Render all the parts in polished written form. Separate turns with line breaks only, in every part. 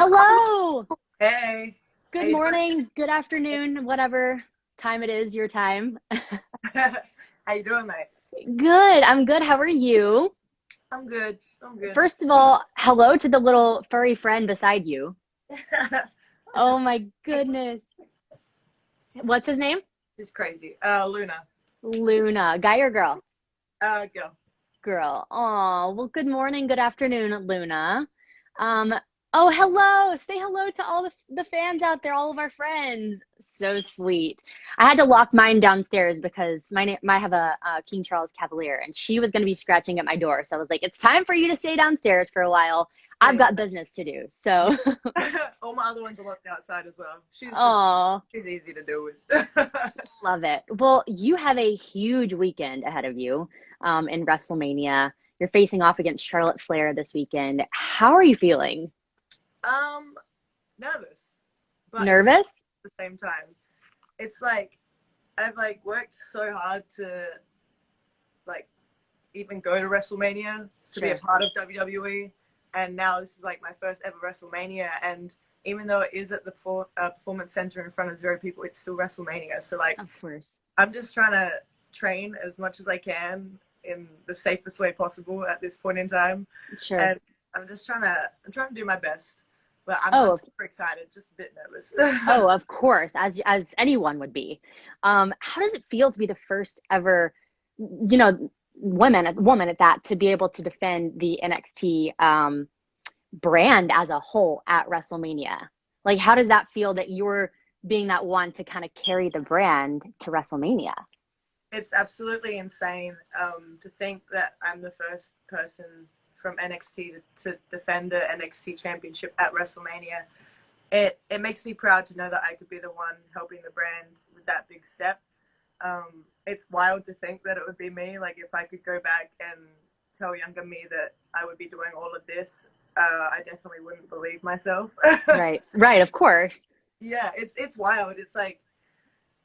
Hello.
Hey, how
Good
you
morning, good afternoon, whatever time it is, your time.
doing? How you doing, mate?
Good. I'm good. How are you?
I'm good. I'm good.
First of all, hello to the little furry friend beside you. Oh my goodness. What's his name?
It's crazy. Luna.
Luna. Guy or girl?
Go.
Girl. Oh, well, good morning, good afternoon, Luna. Um, oh, hello. Say hello to all the fans out there, all of our friends. So sweet. I had to lock mine downstairs because I have a King Charles Cavalier, and she was going to be scratching at my door. So I was like, it's time for you to stay downstairs for a while.
Yeah,
I've got business to do. So,
yeah. All my other ones are locked outside as well.
oh,
She's easy to deal with.
love it. Well, you have a huge weekend ahead of you in WrestleMania. You're facing off against Charlotte Flair this weekend. How are you feeling?
Um, Nervous, but excited
Nervous?
at the same time. It's like I've worked so hard to like even go to WrestleMania to be a
Sure.
part of WWE, and now this is like my first ever WrestleMania. And even though it is at the Performance Center in front of zero people, it's still WrestleMania. So
Of course.
I'm just trying to train as much as I can in the safest way possible at this point in time,
Sure.
and I'm trying to do my best. But I'm
Oh,
super excited, just a bit nervous.
of course, as anyone would be. How does it feel to be the first ever, woman at that, to be able to defend the NXT brand as a whole at WrestleMania? Like, how does that feel that you're being that one to kind of carry the brand to WrestleMania?
It's absolutely insane to think that I'm the first person from NXT to defend the NXT championship at WrestleMania. It makes me proud to know that I could be the one helping the brand with that big step. It's wild to think that it would be me. Like, if I could go back and tell younger me that I would be doing all of this, I definitely wouldn't believe myself.
Right, right, of course.
Yeah, it's wild.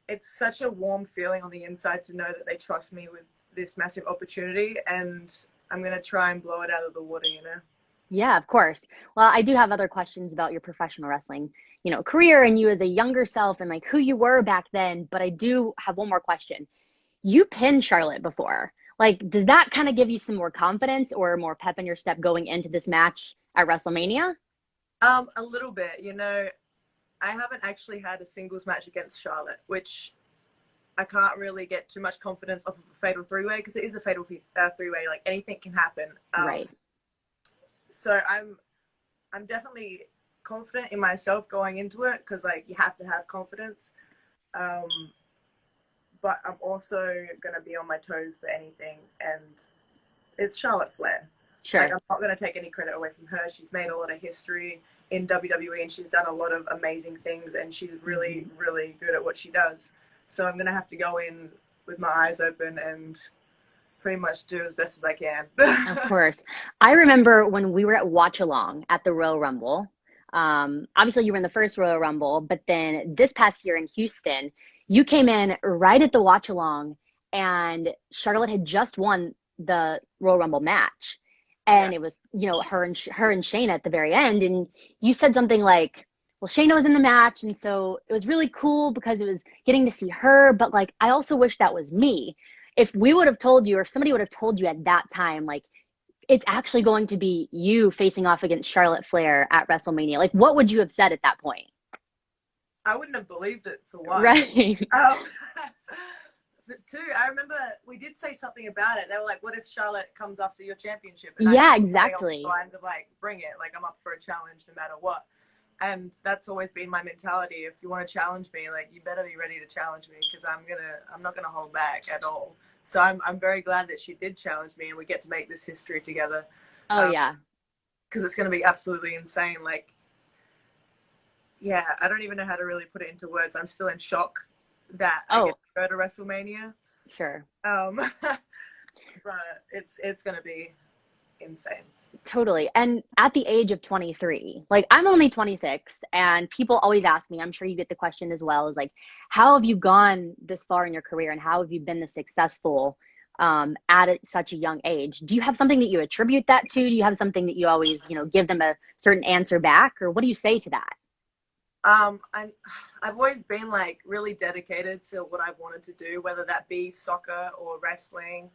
It's such a warm feeling on the inside to know that they trust me with this massive opportunity, and I'm gonna try and blow it out of the water.
Yeah, of course. Well, I do have other questions about your professional wrestling, career and you as a younger self and like who you were back then, but I do have one more question. You pinned Charlotte before. Like, does that kind of give you some more confidence or more pep in your step going into this match at WrestleMania?
A little bit. I haven't actually had a singles match against Charlotte, which I can't really get too much confidence off of a fatal three-way because it is a fatal three-way. Like, anything can happen.
Right.
So I'm definitely confident in myself going into it because you have to have confidence. Um, but I'm also gonna be on my toes for anything, and it's Charlotte Flair. Like,
Sure.
I'm not gonna take any credit away from her. She's made a lot of history in WWE, and she's done a lot of amazing things, and she's really, really good at what she does. So I'm gonna have to go in with my eyes open and pretty much do as best as I can.
Of course. I remember when we were at Watch Along at the Royal Rumble. Obviously, you were in the first Royal Rumble, but then this past year in Houston, you came in right at the Watch Along, and Charlotte had just won the Royal Rumble match,
Yeah.
and it was her and Shayna at the very end, and you said something like, "Well, Shayna was in the match, and so it was really cool because it was getting to see her, but like I also wish that was me." If we would have told you, or if somebody would have told you at that time, like it's actually going to be you facing off against Charlotte Flair at WrestleMania, like what would you have said at that point?
I wouldn't have believed it for one.
Right.
Um, but two, I remember we did say something about it. They were like, "What if Charlotte comes after your championship?" And I
Yeah,
said something along the
exactly.
lines of like, "Bring it! Like, I'm up for a challenge no matter what." And that's always been my mentality. If you want to challenge me, like, you better be ready to challenge me because I'm not gonna hold back at all. So I'm very glad that she did challenge me, and we get to make this history together
Oh yeah.
because it's gonna be absolutely insane. Like, yeah, I don't even know how to really put it into words. I'm still in shock that I get
Oh,
to go to WrestleMania.
sure.
Um, but it's gonna be insane.
Totally. And at the age of 23, like I'm only 26, and people always ask me, I'm sure you get the question as well, is like, how have you gone this far in your career and how have you been this successful at such a young age. Do you have something that you attribute that to? Do you have something that you always, give them a certain answer back, or what do you say to that?
I've always been like really dedicated to what I wanted to do, whether that be soccer or wrestling,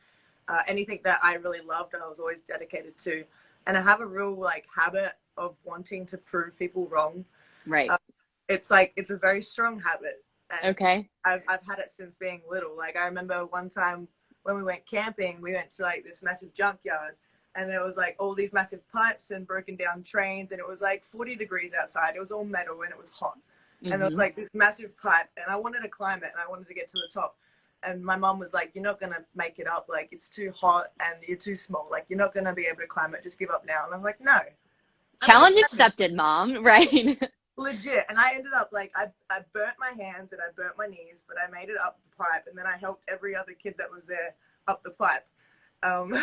anything that I really loved, I was always dedicated to. And I have a real like habit of wanting to prove people wrong.
Right.
Uh, it's a very strong habit, and
Okay.
I've had it since being little. Like I remember one time when we went camping, we went to like this massive junkyard, and there was like all these massive pipes and broken down trains, and it was like 40 degrees outside. It was all metal and it was hot, and there was
Hmm.
like this massive pipe, and I wanted to climb it and I wanted to get to the top. And my mom was like, "You're not gonna make it up. Like it's too hot and you're too small. Like you're not gonna be able to climb it. Just give up now." And I was like, "No, I'm gonna
Challenge
climb this."
accepted, mom. Right.
Legit. And I ended up like I burnt my hands and I burnt my knees, but I made it up the pipe, and then I helped every other kid that was there up the pipe. Um,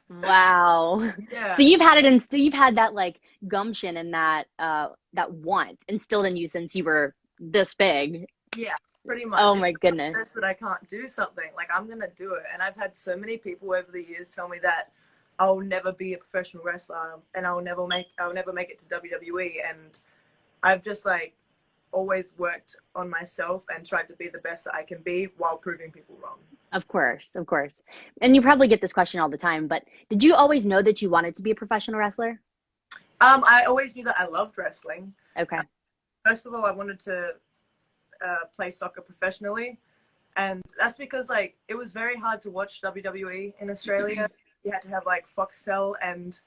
Wow. So
yeah,
you've had that like gumption and that want instilled in you since you were this big.
yeah, pretty much.
Oh
If
my goodness.
it says that I can't do something, like I'm gonna do it. And I've had so many people over the years tell me that I'll never be a professional wrestler and I'll never make it to WWE. And I've just like always worked on myself and tried to be the best that I can be while proving people wrong.
Of course, of course. And you probably get this question all the time, but did you always know that you wanted to be a professional wrestler?
I always knew that I loved wrestling.
Okay.
First of all, I wanted to play soccer professionally, and that's because like it was very hard to watch WWE in Australia. You had to have like Foxtel, and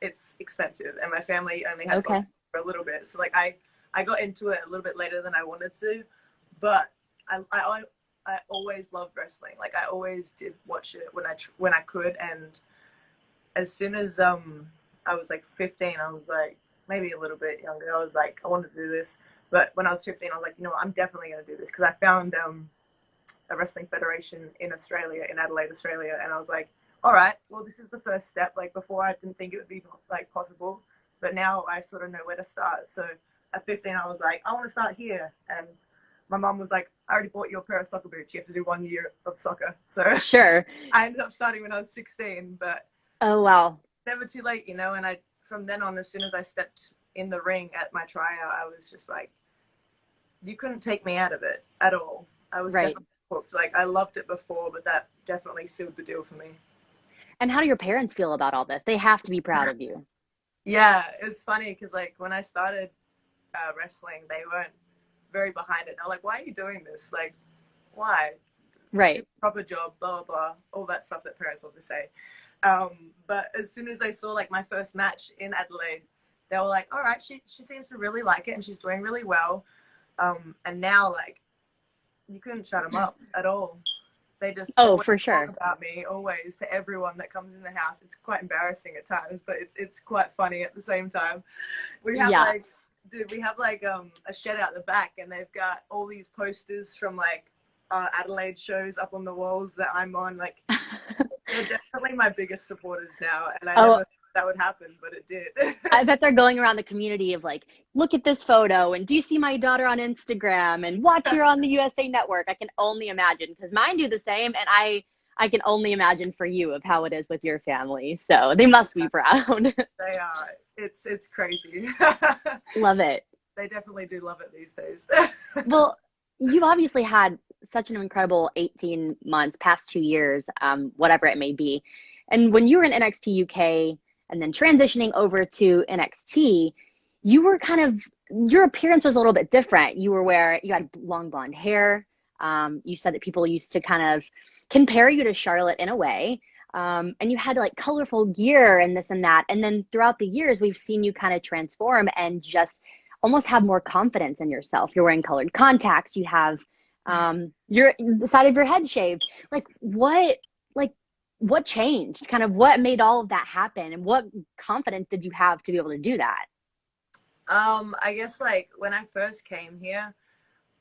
it's expensive, and my family only had Foxtel
Okay.
for a little bit, so like I got into it a little bit later than I wanted to, but I always loved wrestling. Like I always did watch it when I could, and as soon as I was like 15, I was like maybe a little bit younger. I was like I wanted to do this, but when I was 15, I was like, you know what, I'm definitely going to do this because I found a wrestling federation in Australia, in Adelaide, Australia, and I was like, all right, well this is the first step. Like before, I didn't think it would be like possible, but now I sort of know where to start. So at 15, I was like, I want to start here, and my mom was like, I already bought you a pair of soccer boots. You have to do 1 year of soccer. So
Sure.
I ended up starting when I was 16, but
Oh, wow.
never too late, you know. And I, from then on, as soon as I stepped in the ring at my tryout, I was just like, you couldn't take me out of it at all. I was
Right.
definitely hooked. Like I loved it before, but that definitely sealed the deal for me.
And how do your parents feel about all this? They have to be proud of you.
Yeah, it's funny because like when I started wrestling, they weren't very behind it. They're like, "Why are you doing this? Like, why? Do
Right.
a proper job, blah blah blah," all that stuff that parents love to say. But as soon as they saw like my first match in Adelaide, they were like, "All right, she seems to really like it and she's doing really well." And now like you couldn't shut them up at all. They
Oh,
want
for
to talk
sure.
about me always to everyone that comes in the house. It's quite embarrassing at times, but it's quite funny at the same time. We have
Yeah.
like we have like a shed out the back, and they've got all these posters from like Adelaide shows up on the walls that I'm on. Like they're definitely my biggest supporters now, and I
Oh,
never thought that would happen, but it did.
I bet they're going around the community of like, look at this photo and do you see my daughter on Instagram and watch her on the USA Network. I can only imagine because mine do the same, and I can only imagine for you of how it is with your family. So they must be proud.
They are. It's crazy.
Love it.
They definitely do love it these days.
Well, you've obviously had such an incredible 18 months, past 2 years, whatever it may be. And when you were in NXT UK and then transitioning over to NXT, you were kind of, your appearance was a little bit different. You had long blonde hair. You said that people used to kind of compare you to Charlotte in a way. And you had like colorful gear and this and that. And then throughout the years, we've seen you kind of transform and just almost have more confidence in yourself. You're wearing colored contacts. You have the side of your head shaved. Like what changed? Kind of what made all of that happen, and what confidence did you have to be able to do that?
I guess like when I first came here,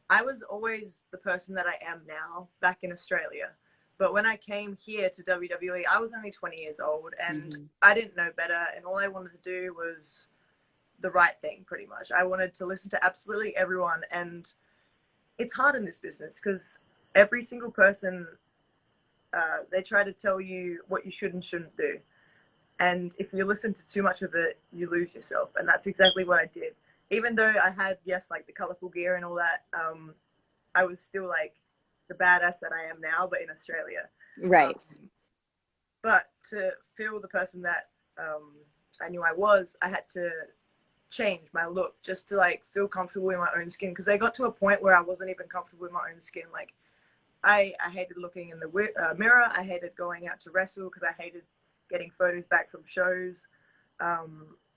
I was always the person that I am now back in Australia. But when I came here to WWE, I was only 20 years old and
Hmm.
I didn't know better. And all I wanted to do was the right thing, pretty much. I wanted to listen to absolutely everyone. And it's hard in this business because every single person they try to tell you what you should and shouldn't do. And if you listen to too much of it, you lose yourself. And that's exactly what I did. Even though I had, yes, like the colorful gear and all that, I was still like the badass that I am now, but in Australia.
Right.
But to feel the person that I knew I was, I had to change my look just to like feel comfortable in my own skin. Because I got to a point where I wasn't even comfortable in my own skin. Like I hated looking in the mirror. I hated going out to wrestle because I hated getting photos back from shows.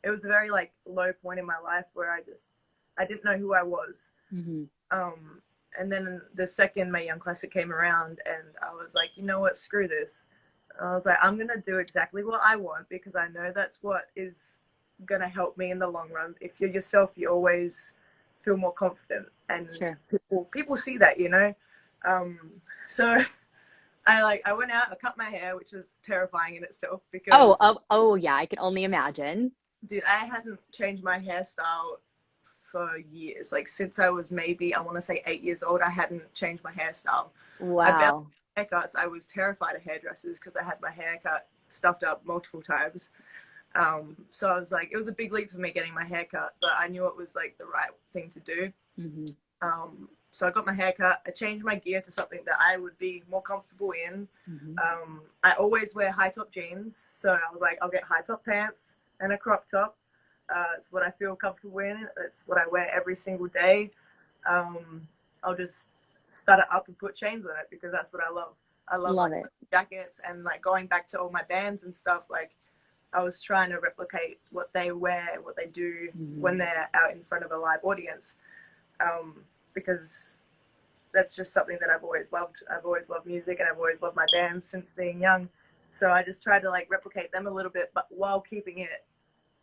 It was a very like low point in my life where I didn't know who I was.
Mm-hmm.
And then the second Mae Young Classic came around, and I was like, you know what, screw this. I was like, I'm gonna do exactly what I want because I know that's what is gonna help me in the long run. If you're yourself, you always feel more confident, and
Sure.
people see that, you know. So I went out, I cut my hair, which was terrifying in itself
Oh,
because,
oh, oh, yeah, I can only imagine.
dude, I hadn't changed my hairstyle for years. Like since I was maybe, I want to say 8 years old, I hadn't changed my hairstyle. I barely
Wow.
had haircuts. I was terrified of hairdressers because I had my hair cut stuffed up multiple times. So I was like, it was a big leap for me getting my hair cut, but I knew it was like the right thing to do.
Mm-hmm.
So I got my hair cut. I changed my gear to something that I would be more comfortable in.
Mm-hmm.
I always wear high top jeans, so I was like, I'll get high top pants and a crop top. It's what I feel comfortable in. It's what I wear every single day. I'll just stud it up and put chains on it because that's what I love. I love
Love
like
it.
jackets and like going back to all my bands and stuff. Like I was trying to replicate what they wear and what they do
Mm-hmm.
when they're out in front of a live audience. Because that's just something that I've always loved. I've always loved music and I've always loved my bands since being young. So I just tried to like replicate them a little bit, but while keeping it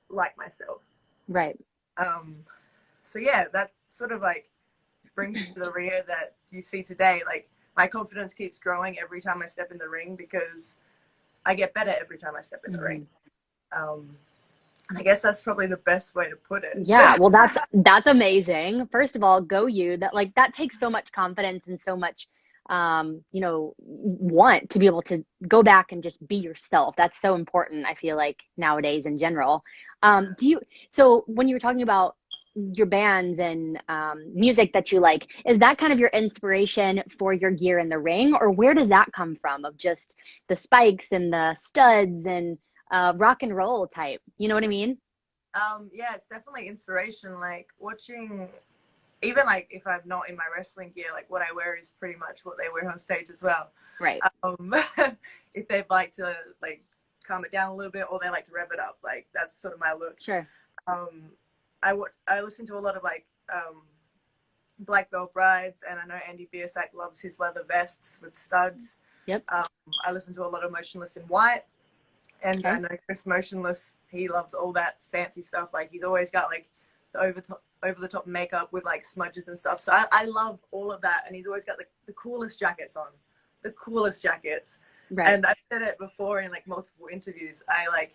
like myself.
Right.
So yeah, that sort of like brings you to the Rhea that you see today. Like my confidence keeps growing every time I step in the ring because I get better every time I step in the
Mm-hmm.
ring. And I guess that's probably the best way to put it.
Yeah, well, that's amazing. First of all, go you. That like that takes so much confidence and so much want to be able to go back and just be yourself. That's so important, I feel like nowadays in general. Do you so when you were talking about your bands and music that you like, is that kind of your inspiration for your gear in the ring, or where does that come from of just the spikes and the studs and rock and roll type? You know what I mean?
Yeah, it's definitely inspiration. Like watching, even like if I'm not in my wrestling gear, like what I wear is pretty much what they wear on stage as well.
Right.
Um, if they'd like to like calm it down a little bit, or they like to rev it up, like that's sort of my look.
Sure.
Um, I listen to a lot of like Black Belt Brides, and I know Andy Biersack loves his leather vests with studs.
Yep.
I listen to a lot of Motionless in White. And I
Okay.
know Chris Motionless, he loves all that fancy stuff. Like he's always got like the over the top makeup with like smudges and stuff. So I love all of that. And he's always got like the coolest jackets on, the coolest jackets.
Right.
And I've said it before in like multiple interviews. I like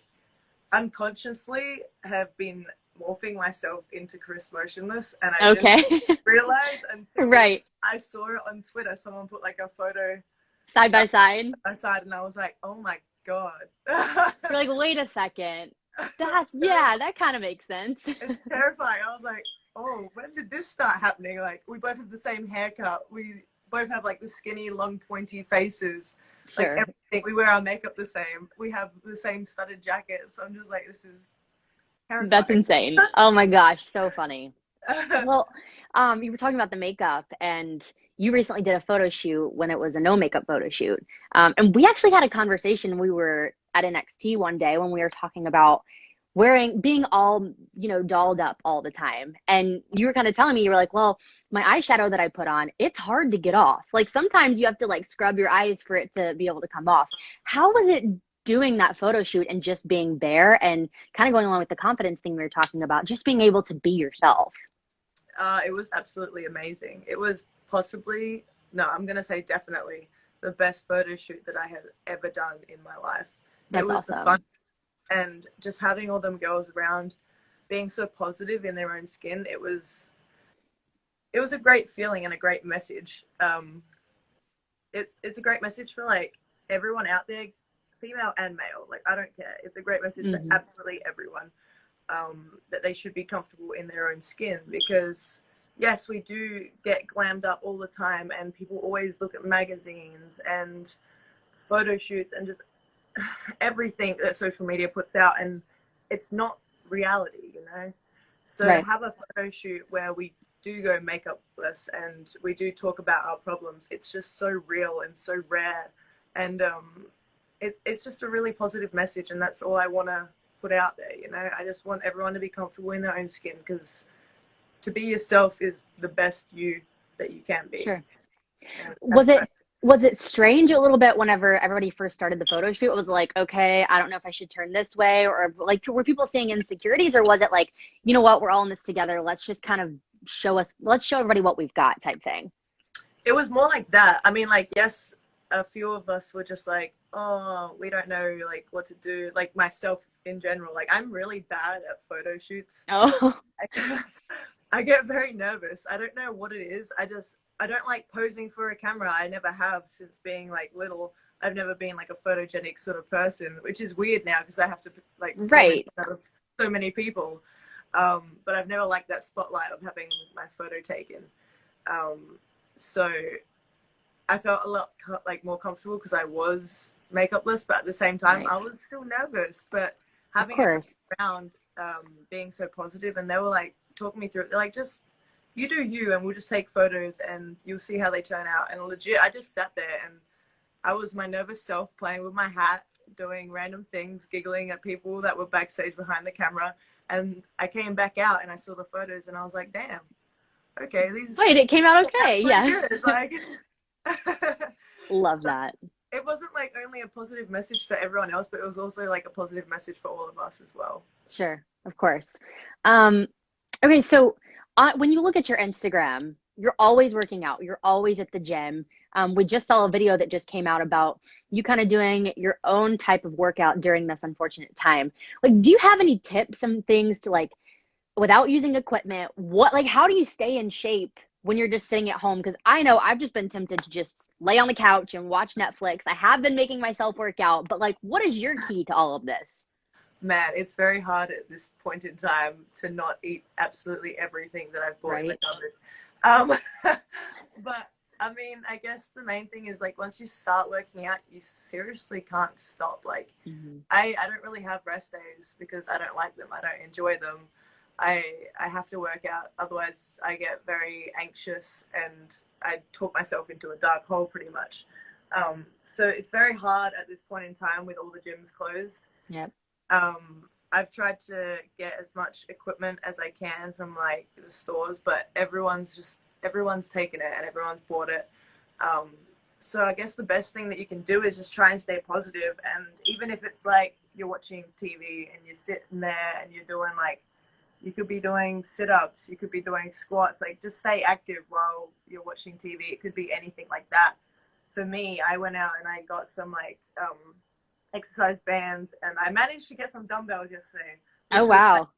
unconsciously have been morphing myself into Chris Motionless, and I didn't
Okay.
realize until
Right.
I saw it on Twitter. Someone put like a photo
Side by side.
aside, and I was like, oh my God.
You're like, wait a second. That's,
It's
yeah, that kind of makes sense.
it's terrifying. I was like, oh, when did this start happening? Like, we both have the same haircut. We both have like the skinny, long, pointy faces. Like
Sure.
everything. We wear our makeup the same. We have the same studded jackets. I'm just like, this is
That's
terrifying.
insane. Oh my gosh, so funny. Well, you were talking about the makeup, and you recently did a photo shoot when it was a no makeup photo shoot. And we actually had a conversation. We were at NXT one day when we were talking about being all, dolled up all the time. And you were kind of telling me, you were like, well, my eyeshadow that I put on, it's hard to get off. Like sometimes you have to like scrub your eyes for it to be able to come off. How was it doing that photo shoot and just being bare and kind of going along with the confidence thing we were talking about, just being able to be yourself?
It was absolutely amazing. It was possibly, no, I'm going to say definitely the best photo shoot that I have ever done in my life. It
That's
was the fun,
awesome.
and just having all them girls around being so positive in their own skin, it was a great feeling and a great message. It's a great message for like everyone out there, female and male, like I don't care. It's a great message for absolutely everyone, that they should be comfortable in their own skin, because yes, we do get glammed up all the time, and people always look at magazines and photo shoots and just everything that social media puts out, and it's not reality, you know. So to
Right.
have a photo shoot where we do go makeupless and we do talk about our problems, it's just so real and so rare, and it's just a really positive message, and that's all I want to put out there, you know. I just want everyone to be comfortable in their own skin, because to be yourself is the best you that you can be.
Sure.
And
Was it strange a little bit whenever everybody first started the photo shoot? It was like, okay, I don't know if I should turn this way, or like, were people seeing insecurities, or was it like, you know what, we're all in this together. Let's just kind of let's show everybody what we've got type thing.
it was more like that. I mean, like, yes, a few of us were just like, oh, we don't know, like, what to do. Like, myself in general, like, I'm really bad at photo shoots.
Oh,
I get very nervous. I don't know what it is. I don't like posing for a camera. I never have since being like little. I've never been like a photogenic sort of person, which is weird now because I have to like perform in
right.
front of so many people. But I've never liked that spotlight of having my photo taken. So I felt a lot like more comfortable because I was makeupless, but at the same time
Nice.
I was still nervous. But
Of
having everyone
course.
around being so positive, and they were like talking me through it. They're like, just you do you, and we'll just take photos, and you'll see how they turn out. And legit, I just sat there, and I was my nervous self playing with my hat, doing random things, giggling at people that were backstage behind the camera. And I came back out and I saw the photos, and I was like, damn, okay,
Wait,
these
it came out
out
okay.
pretty
Yeah.
good. Like,
Love
so
that.
it wasn't like only a positive message for everyone else, but it was also like a positive message for all of us as well.
Sure. Of course. Um, okay, so when you look at your Instagram, you're always working out. You're always at the gym. We just saw a video that just came out about you kind of doing your own type of workout during this unfortunate time. Like, do you have any tips and things to like, without using equipment, like, how do you stay in shape when you're just sitting at home? Because I know I've just been tempted to just lay on the couch and watch Netflix. I have been making myself work out, but like, what is your key to all of this?
Man, it's very hard at this point in time to not eat absolutely everything that I've bought in the
Right?
cupboard. But I mean, I guess the main thing is like once you start working out, you seriously can't stop. Like
Hmm.
I don't really have rest days because I don't like them. I don't enjoy them. I have to work out, otherwise I get very anxious and I talk myself into a dark hole pretty much. So it's very hard at this point in time with all the gyms closed.
Yep.
I've tried to get as much equipment as I can from like the stores, but everyone's taken it and everyone's bought it. Um, so I guess the best thing that you can do is just try and stay positive. And even if it's like you're watching TV and you're sitting there and you're doing like, you could be doing sit-ups, you could be doing squats, like just stay active while you're watching TV. It could be anything like that. For me, I went out and I got some like exercise bands, and I managed to get some dumbbells yesterday,
Oh,
which was like,
wow.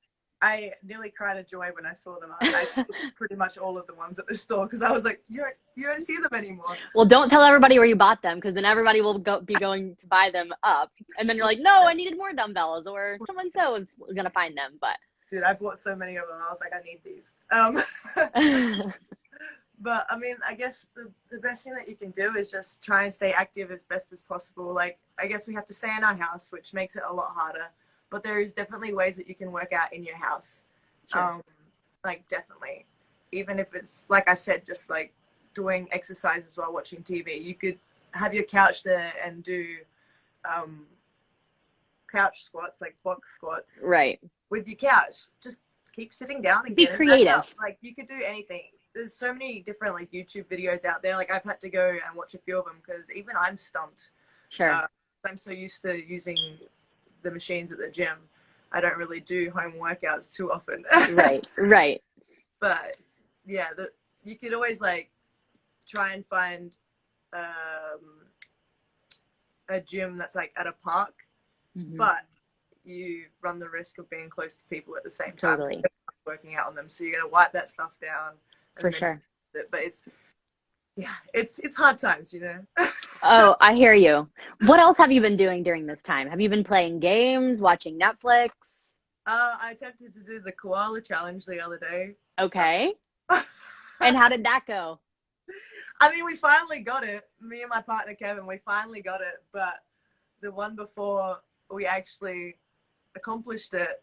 I nearly cried of joy when I saw them. I took pretty much all of the ones at the store because I was like, you don't see them anymore.
Well, don't tell everybody where you bought them, because then everybody will be going to buy them up. And then you're like, no, I needed more dumbbells, or someone so is going to find them.
Dude, I bought so many of them. I was like, I need these.
But
But I mean, I guess the best thing that you can do is just try and stay active as best as possible. Like, I guess we have to stay in our house, which makes it a lot harder. But there is definitely ways that you can work out in your house.
sure.
Like, definitely. Even if it's, like I said, just like doing exercises while watching TV. You could have your couch there and do um, couch squats, like box squats
Right.
with your couch. Just keep sitting down and
Be
getting back up.
creative.
Like, you could do anything. There's so many different like YouTube videos out there. Like, I've had to go and watch a few of them because even I'm stumped.
Sure.
I'm so used to using the machines at the gym. I don't really do home workouts too often.
Right. Right.
But yeah, you could always like try and find um, a gym that's like at a park,
Hmm.
but you run the risk of being close to people at the same time
Totally.
working out on them. So you're gonna wipe that stuff down
For
and then
sure.
but it's Yeah, it's hard times, you know.
Oh, I hear you. What else have you been doing during this time? Have you been playing games, watching Netflix?
I attempted to do the koala challenge the other day.
Okay.
Uh,
And how did that go?
I mean, we finally got it. Me and my partner Kevin, we finally got it. But the one before we actually accomplished it,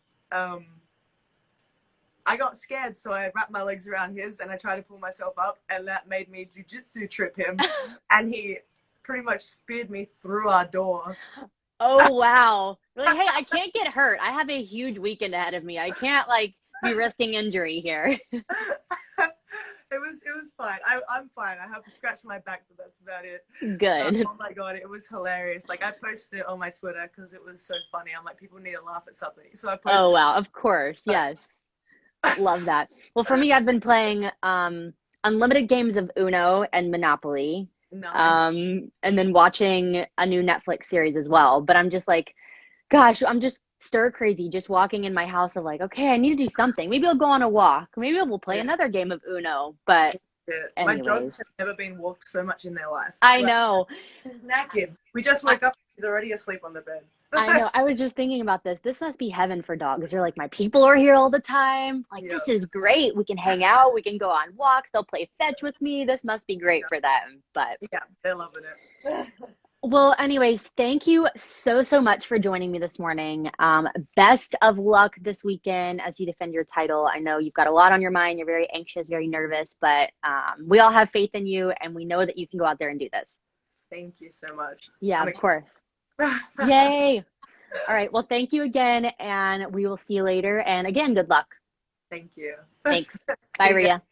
I got scared, so I wrapped my legs around his and I tried to pull myself up, and that made me jujitsu trip him, and he pretty much speared me through our door.
Oh, wow. You're like, hey, I can't get hurt. I have a huge weekend ahead of me. I can't like be risking injury here.
It was fine. I'm fine. I have to scratch my back, but that's about it.
Good.
Oh my god, it was hilarious. Like I posted it on my Twitter because it was so funny. I'm like, people need to laugh at something, so I
Oh,
posted
wow. Of course.
it.
Yes. Love that. Well, for me, I've been playing unlimited games of Uno and Monopoly,
Nice.
and then watching a new Netflix series as well. But I'm just like, gosh, I'm just stir crazy, just walking in my house of like, okay, I need to do something. Maybe I'll go on a walk. Maybe we'll play
Yeah.
another game of Uno. But
Yeah. My dogs
anyways,
have never been walked so much in their life.
I
Like
know.
he's knackered. We just
I,
woke up. He's already asleep on the bed.
I know. I was just thinking about this. This must be heaven for dogs. They're like, my people are here all the time. Like,
Yeah.
this is great. We can hang out. We can go on walks. They'll play fetch with me. This must be great for them. But,
Yeah, they're loving it.
well, anyways, thank you so, so much for joining me this morning. Best of luck this weekend as you defend your title. I know you've got a lot on your mind. You're very anxious, very nervous, but we all have faith in you, and we know that you can go out there and do this.
Thank you so much.
Yeah,
I'm
of course.
excited.
Yay. All right. Well, thank you again, and we will see you later. And again, good luck.
Thank you.
Thanks.
See
Bye,
you guys.
Rhea.